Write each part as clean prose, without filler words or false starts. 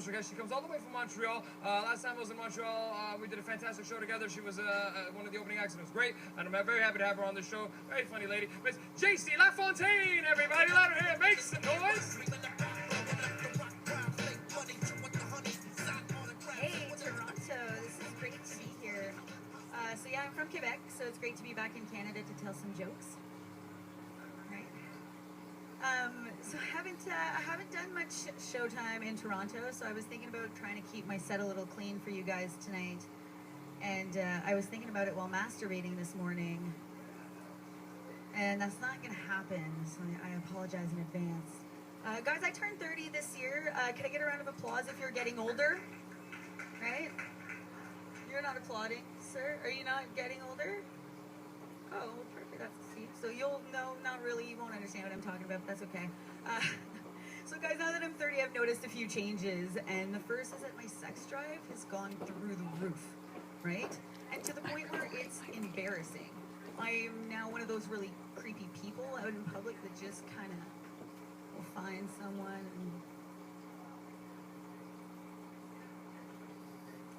special guest. She comes all the way from Montreal. Last time I was in Montreal, we did a fantastic show together. She was one of the opening acts, and it was great. And I'm very happy to have her on the show. Very funny lady. Miss Jacy Lafontaine, everybody. Let her hear. Make some noise. Hey, Toronto. This is great to be here. So yeah, I'm from Quebec, so it's great to be back in Canada to tell some jokes. Right? So I haven't done much showtime in Toronto, so I was thinking about trying to keep my set a little clean for you guys tonight. And I was thinking about it while masturbating this morning. And that's not going to happen, so I apologize in advance. Guys, I turned 30 this year. Can I get a round of applause if you're getting older? Right? You're not applauding, sir? Are you not getting older? Oh, perfect. That's see. So you'll know, not really. You won't understand what I'm talking about, but that's okay. So guys, now that I'm 30, I've noticed a few changes. And the first is that my sex drive has gone through the roof, right? And to the point where it's embarrassing. I'm now one of those really creepy people out in public that just kind of will find someone and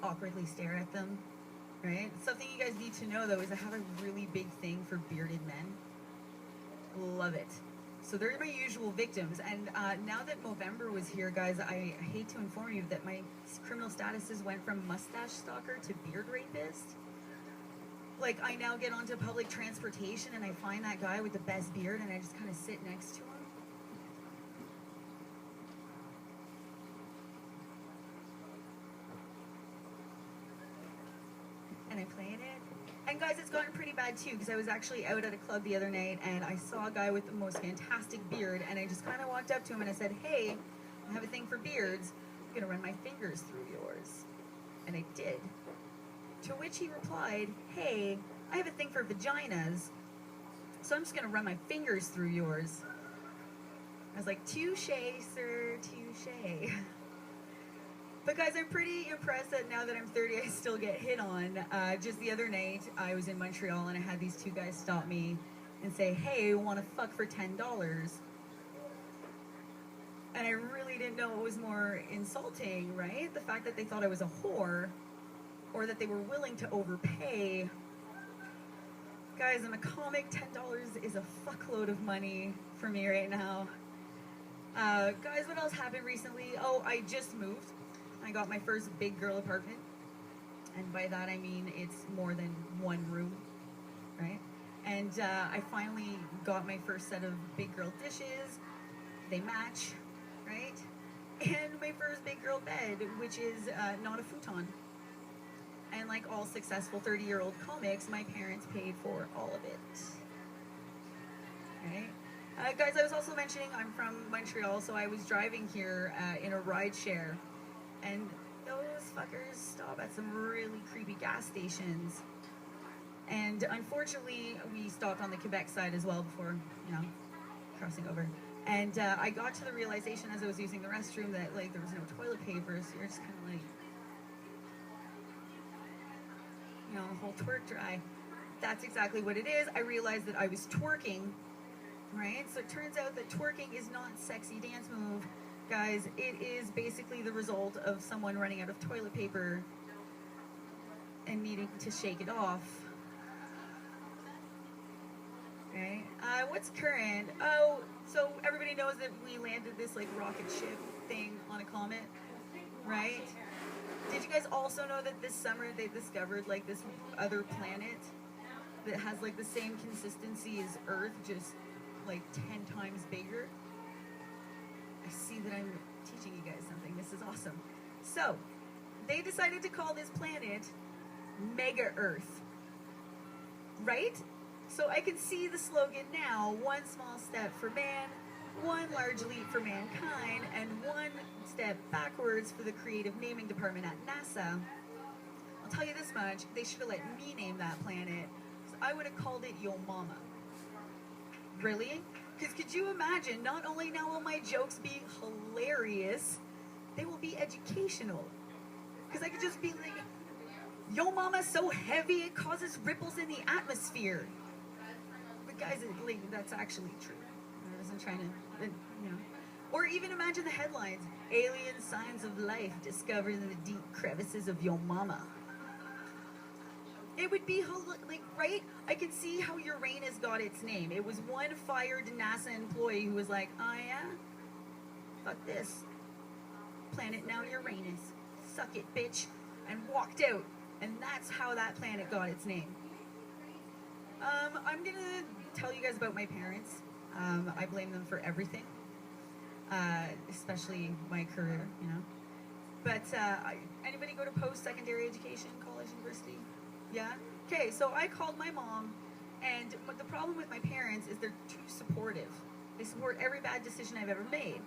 awkwardly stare at them, right? Something you guys need to know, though, is I have a really big thing for bearded men. Love it. So they're my usual victims, and now that Movember was here, guys, I hate to inform you that my criminal statuses went from mustache stalker to beard rapist. Like, I now get onto public transportation and I find that guy with the best beard and I just kind of sit next to him. And I played it. And guys, it's gotten pretty bad too, because I was actually out at a club the other night and I saw a guy with the most fantastic beard and I just kind of walked up to him and I said, hey, I have a thing for beards. I'm going to run my fingers through yours. And I did. To which he replied, hey, I have a thing for vaginas, so I'm just going to run my fingers through yours. I was like, touche, sir, touche. But guys, I'm pretty impressed that now that I'm 30, I still get hit on. Just the other night, I was in Montreal and I had these two guys stop me and say, hey, want to fuck for $10? And I really didn't know what was more insulting, right? The fact that they thought I was a whore, or that they were willing to overpay. Guys, I'm a comic. $10 is a fuckload of money for me right now. Guys, what else happened recently? Oh, I just moved. I got my first big girl apartment. And by that I mean it's more than one room, right? And I finally got my first set of big girl dishes. They match, right? And my first big girl bed, which is not a futon. And like all successful 30-year-old comics, my parents paid for all of it. Right? Guys, I was also mentioning I'm from Montreal, so I was driving here in a ride share. And those fuckers stop at some really creepy gas stations. And unfortunately, we stopped on the Quebec side as well before, you know, crossing over. And I got to the realization as I was using the restroom that like there was no toilet paper, so you're just kind of like, you know, the whole twerk dry. That's exactly what it is. I realized that I was twerking, right? So it turns out that twerking is not sexy dance move, guys. It is basically the result of someone running out of toilet paper and needing to shake it off. Right? What's current? Oh, so everybody knows that we landed this like rocket ship thing on a comet, right? Did you guys also know that this summer they discovered like this other planet that has like the same consistency as Earth, just like 10 times bigger? I see that I'm teaching you guys something. This is awesome. So, they decided to call this planet Mega Earth, right? So I can see the slogan now, one small step for man, one large leap for mankind, and one step backwards for the creative naming department at NASA. I'll tell you this much, they should have let me name that planet. So I would have called it Yo Mama. Really? Because could you imagine, not only now will my jokes be hilarious, they will be educational. Because I could just be like, Yo Mama's so heavy it causes ripples in the atmosphere. But guys, like, that's actually true. I wasn't trying to, you know. Or even imagine the headlines: alien signs of life discovered in the deep crevices of your mama. It would be like, right? I can see how Uranus got its name. It was one fired NASA employee who was like, oh yeah? Fuck this. Planet now Uranus. Suck it, bitch. And walked out. And that's how that planet got its name. I'm gonna tell you guys about my parents. I blame them for everything. Especially my career, you know. But anybody go to post-secondary education, college, university? Yeah? Okay, so I called my mom, and the problem with my parents is they're too supportive. They support every bad decision I've ever made.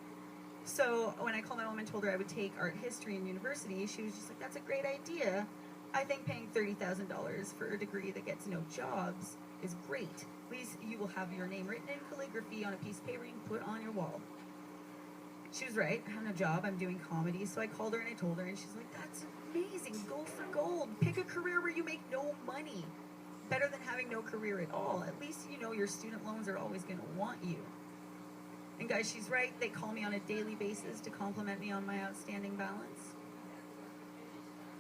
So when I called my mom and told her I would take art history in university, she was just like, that's a great idea. I think paying $30,000 for a degree that gets no jobs is great. At least you will have your name written in calligraphy on a piece of paper you can put on your wall. She was right. I have no job. I'm doing comedy. So I called her and I told her, and she's like, that's amazing. Go for gold. Pick a career where you make no money. Better than having no career at all. At least you know your student loans are always going to want you. And guys, she's right. They call me on a daily basis to compliment me on my outstanding balance.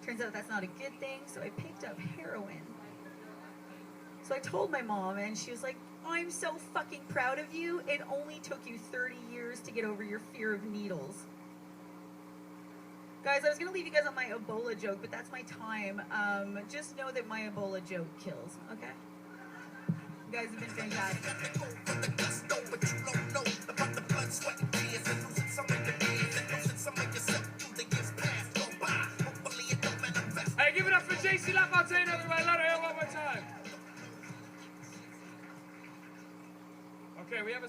Turns out that's not a good thing, so I picked up heroin. So I told my mom, and she was like, I'm so fucking proud of you. It only took you 30 years to get over your fear of needles. Guys, I was going to leave you guys on my Ebola joke, but that's my time. Just know that my Ebola joke kills, okay? You guys have been fantastic. Hey, give it up for Jacy Lafontaine, everybody. Let her hear one more time. Okay, we have a